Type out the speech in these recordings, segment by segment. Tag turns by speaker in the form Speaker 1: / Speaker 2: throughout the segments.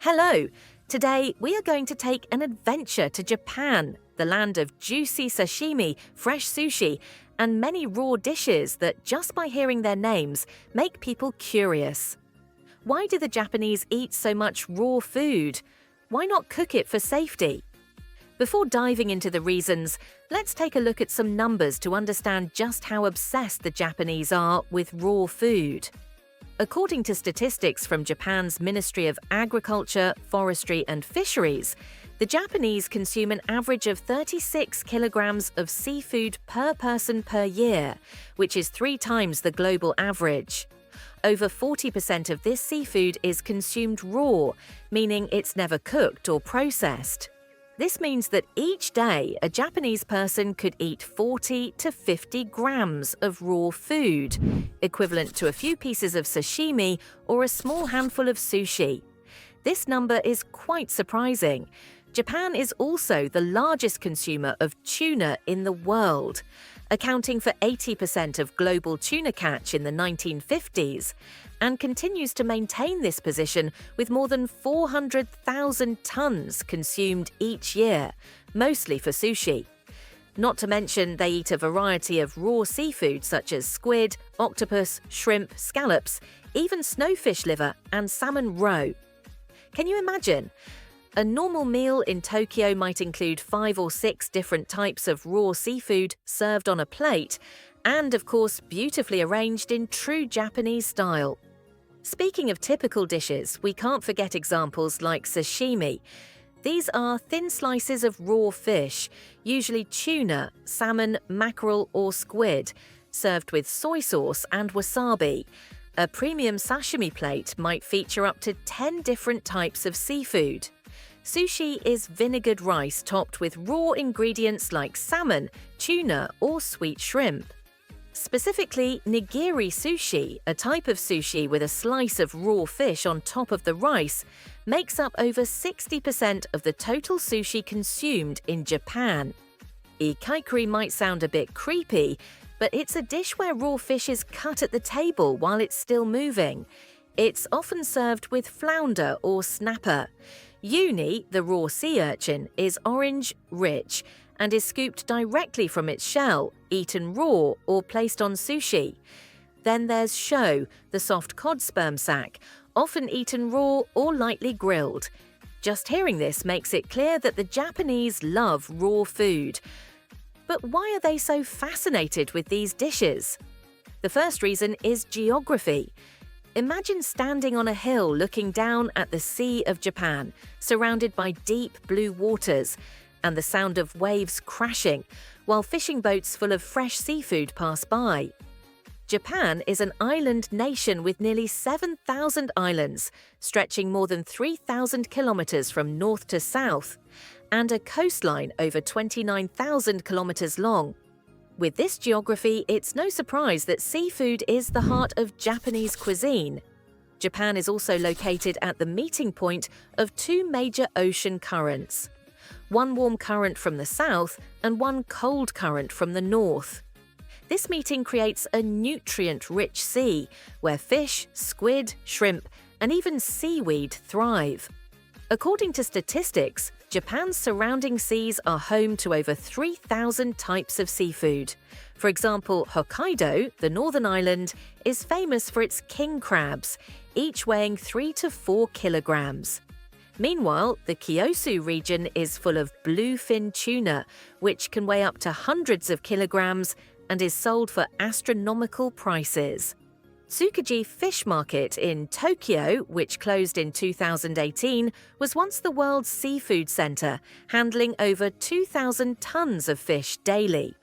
Speaker 1: Hello! Today we are going to take an adventure to Japan, the land of juicy sashimi, fresh sushi, and many raw dishes that, just by hearing their names, make people curious. Why do the Japanese eat so much raw food? Why not cook it for safety? Before diving into the reasons, let's take a look at some numbers to understand just how obsessed the Japanese are with raw food. According to statistics from Japan's Ministry of Agriculture, Forestry and Fisheries, the Japanese consume an average of 36 kilograms of seafood per person per year, which is 3 times the global average. Over 40% of this seafood is consumed raw, meaning it's never cooked or processed. This means that each day a Japanese person could eat 40 to 50 grams of raw food, equivalent to a few pieces of sashimi or a small handful of sushi. This number is quite surprising. Japan is also the largest consumer of tuna in the world, accounting for 80% of global tuna catch in the 1950s, and continues to maintain this position with more than 400,000 tons consumed each year, mostly for sushi. Not to mention, they eat a variety of raw seafood such as squid, octopus, shrimp, scallops, even snowfish liver and salmon roe. Can you imagine? A normal meal in Tokyo might include 5 or 6 different types of raw seafood served on a plate, and of course beautifully arranged in true Japanese style. Speaking of typical dishes, we can't forget examples like sashimi. These are thin slices of raw fish, usually tuna, salmon, mackerel or squid, served with soy sauce and wasabi. A premium sashimi plate might feature up to 10 different types of seafood. Sushi is vinegared rice topped with raw ingredients like salmon, tuna or sweet shrimp. Specifically, nigiri sushi, a type of sushi with a slice of raw fish on top of the rice, makes up over 60% of the total sushi consumed in Japan. Ikaikuri might sound a bit creepy, but it's a dish where raw fish is cut at the table while it's still moving. It's often served with flounder or snapper. Uni, the raw sea urchin, is orange, rich, and is scooped directly from its shell, eaten raw or placed on sushi. Then there's sho, the soft cod sperm sac, often eaten raw or lightly grilled. Just hearing this makes it clear that the Japanese love raw food. But why are they so fascinated with these dishes? The first reason is geography. Imagine standing on a hill looking down at the Sea of Japan, surrounded by deep blue waters, and the sound of waves crashing, while fishing boats full of fresh seafood pass by. Japan is an island nation with nearly 7,000 islands, stretching more than 3,000 kilometers from north to south, and a coastline over 29,000 kilometers long. With this geography, it's no surprise that seafood is the heart of Japanese cuisine. Japan is also located at the meeting point of 2 major ocean currents. One warm current from the south and one cold current from the north. This meeting creates a nutrient-rich sea where fish, squid, shrimp, and even seaweed thrive. According to statistics, Japan's surrounding seas are home to over 3,000 types of seafood. For example, Hokkaido, the northern island, is famous for its king crabs, each weighing 3 to 4 kilograms. Meanwhile, the Kyosu region is full of bluefin tuna, which can weigh up to hundreds of kilograms and is sold for astronomical prices. Tsukuji Fish Market in Tokyo, which closed in 2018, was once the world's seafood center, handling over 2,000 tons of fish daily.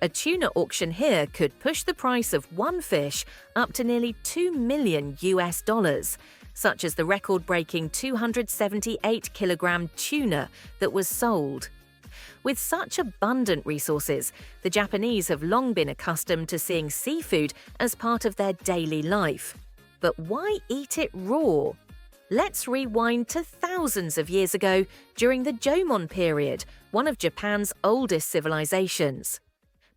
Speaker 1: A tuna auction here could push the price of one fish up to nearly $2 million, such as the record-breaking 278-kilogram tuna that was sold. With such abundant resources, the Japanese have long been accustomed to seeing seafood as part of their daily life. But why eat it raw? Let's rewind to thousands of years ago during the Jomon period, one of Japan's oldest civilizations.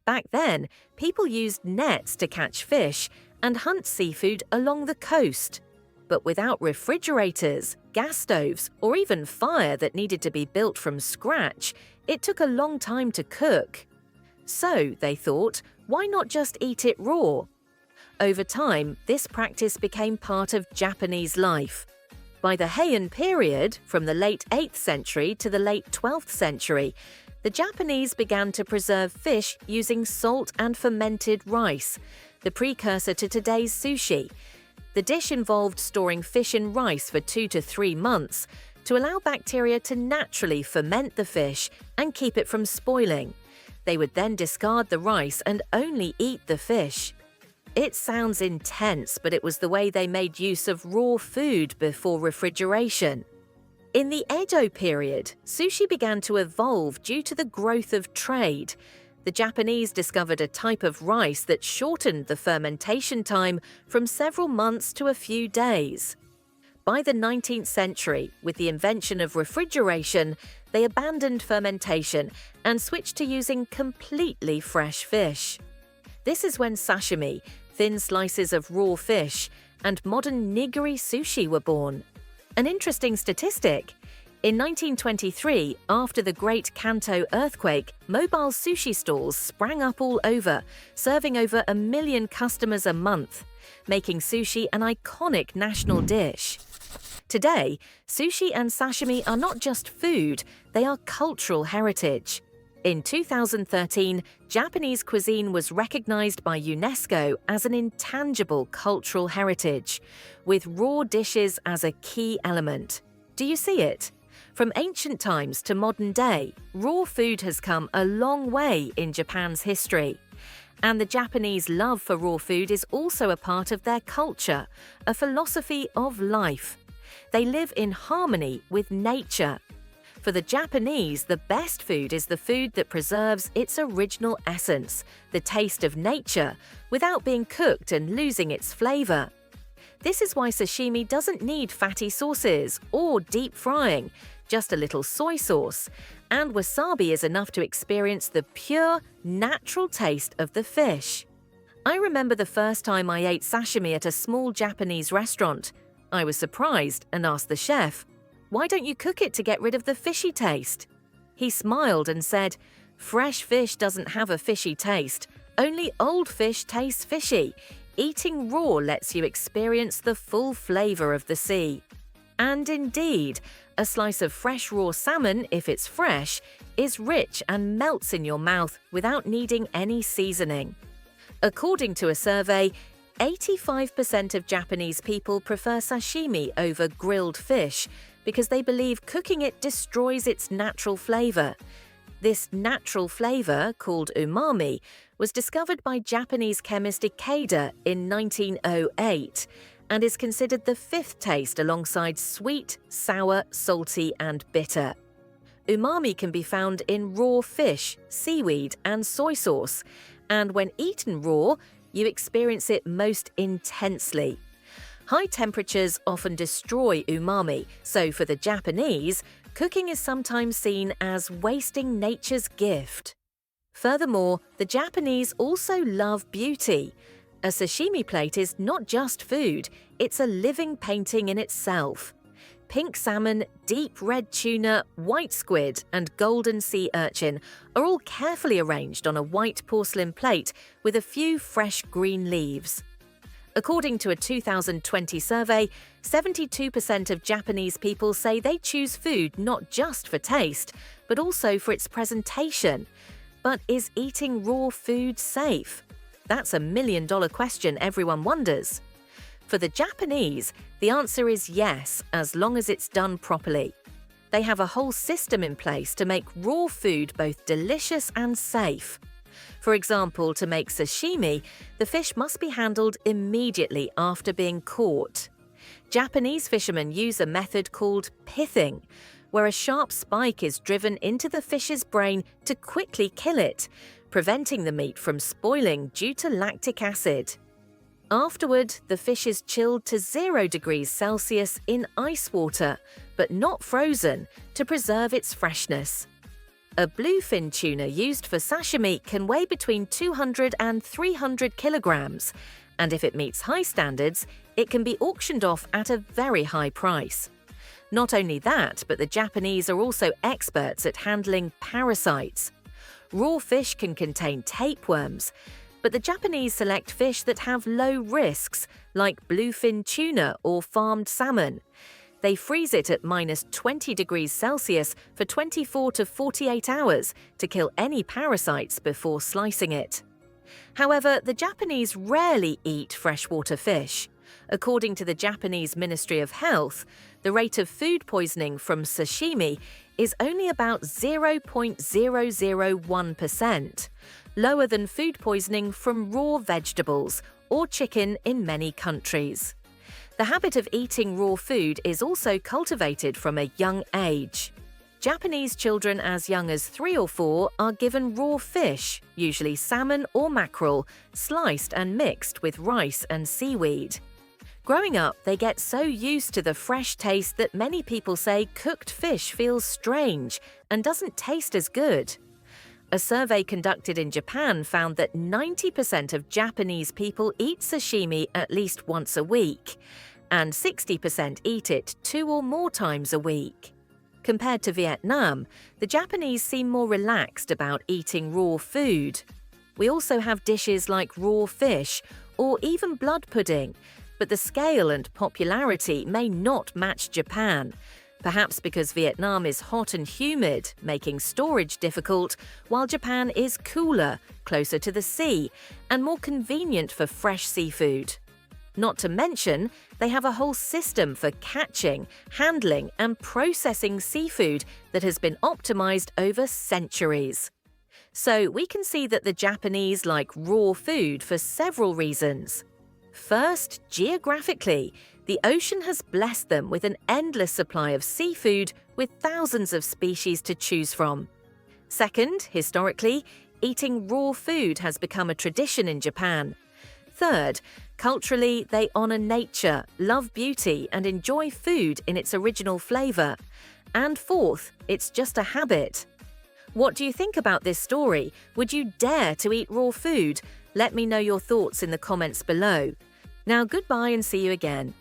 Speaker 1: Back then, people used nets to catch fish and hunt seafood along the coast. But without refrigerators, gas stoves, or even fire that needed to be built from scratch, it took a long time to cook. So, they thought, why not just eat it raw? Over time, this practice became part of Japanese life. By the Heian period, from the late 8th century to the late 12th century, the Japanese began to preserve fish using salt and fermented rice, the precursor to today's sushi. The dish involved storing fish in rice for 2 to 3 months to allow bacteria to naturally ferment the fish and keep it from spoiling. They would then discard the rice and only eat the fish. It sounds intense, but it was the way they made use of raw food before refrigeration. In the Edo period, sushi began to evolve due to the growth of trade. The Japanese discovered a type of rice that shortened the fermentation time from several months to a few days. By the 19th century, with the invention of refrigeration, they abandoned fermentation and switched to using completely fresh fish. This is when sashimi, thin slices of raw fish, and modern nigiri sushi were born. An interesting statistic: in 1923, after the Great Kanto earthquake, mobile sushi stalls sprang up all over, serving over 1 million customers a month, making sushi an iconic national dish. Today, sushi and sashimi are not just food, they are cultural heritage. In 2013, Japanese cuisine was recognized by UNESCO as an intangible cultural heritage, with raw dishes as a key element. Do you see it? From ancient times to modern day, raw food has come a long way in Japan's history. And the Japanese love for raw food is also a part of their culture, a philosophy of life. They live in harmony with nature. For the Japanese, the best food is the food that preserves its original essence, the taste of nature, without being cooked and losing its flavor. This is why sashimi doesn't need fatty sauces or deep frying, just a little soy sauce, and wasabi is enough to experience the pure, natural taste of the fish. I remember the first time I ate sashimi at a small Japanese restaurant. I was surprised and asked the chef, "Why don't you cook it to get rid of the fishy taste?" He smiled and said, "Fresh fish doesn't have a fishy taste. Only old fish tastes fishy. Eating raw lets you experience the full flavor of the sea." And indeed, a slice of fresh raw salmon, if it's fresh, is rich and melts in your mouth without needing any seasoning. According to a survey, 85% of Japanese people prefer sashimi over grilled fish because they believe cooking it destroys its natural flavor. This natural flavor, called umami, was discovered by Japanese chemist Ikeda in 1908 and is considered the fifth taste alongside sweet, sour, salty, and bitter. Umami can be found in raw fish, seaweed, and soy sauce, and when eaten raw, you experience it most intensely. High temperatures often destroy umami, so for the Japanese, cooking is sometimes seen as wasting nature's gift. Furthermore, the Japanese also love beauty. A sashimi plate is not just food, it's a living painting in itself. Pink salmon, deep red tuna, white squid, and golden sea urchin are all carefully arranged on a white porcelain plate with a few fresh green leaves. According to a 2020 survey, 72% of Japanese people say they choose food not just for taste, but also for its presentation. But is eating raw food safe? That's a million-dollar question everyone wonders. For the Japanese, the answer is yes, as long as it's done properly. They have a whole system in place to make raw food both delicious and safe. For example, to make sashimi, the fish must be handled immediately after being caught. Japanese fishermen use a method called pithing, where a sharp spike is driven into the fish's brain to quickly kill it, preventing the meat from spoiling due to lactic acid. Afterward, the fish is chilled to 0 degrees Celsius in ice water, but not frozen, to preserve its freshness. A bluefin tuna used for sashimi can weigh between 200 and 300 kilograms, And if it meets high standards, it can be auctioned off at a very high price. Not only that, but the Japanese are also experts at handling parasites. Raw fish can contain tapeworms, but the Japanese select fish that have low risks, like bluefin tuna or farmed salmon. They freeze it at -20 degrees Celsius for 24 to 48 hours to kill any parasites before slicing it. However, the Japanese rarely eat freshwater fish. According to the Japanese Ministry of Health, the rate of food poisoning from sashimi is only about 0.001%, lower than food poisoning from raw vegetables or chicken in many countries. The habit of eating raw food is also cultivated from a young age. Japanese children as young as 3 or 4 are given raw fish, usually salmon or mackerel, sliced and mixed with rice and seaweed. Growing up, they get so used to the fresh taste that many people say cooked fish feels strange and doesn't taste as good. A survey conducted in Japan found that 90% of Japanese people eat sashimi at least once a week, and 60% eat it 2 or more times a week. Compared to Vietnam, the Japanese seem more relaxed about eating raw food. We also have dishes like raw fish or even blood pudding, but the scale and popularity may not match Japan, perhaps because Vietnam is hot and humid, making storage difficult, while Japan is cooler, closer to the sea, and more convenient for fresh seafood. Not to mention, they have a whole system for catching, handling, and processing seafood that has been optimized over centuries. So we can see that the Japanese like raw food for several reasons. First, geographically, the ocean has blessed them with an endless supply of seafood with thousands of species to choose from. Second, historically, eating raw food has become a tradition in Japan. Third, culturally, they honor nature, love beauty, and enjoy food in its original flavor. And fourth, it's just a habit. What do you think about this story? Would you dare to eat raw food? Let me know your thoughts in the comments below. Now, goodbye and see you again.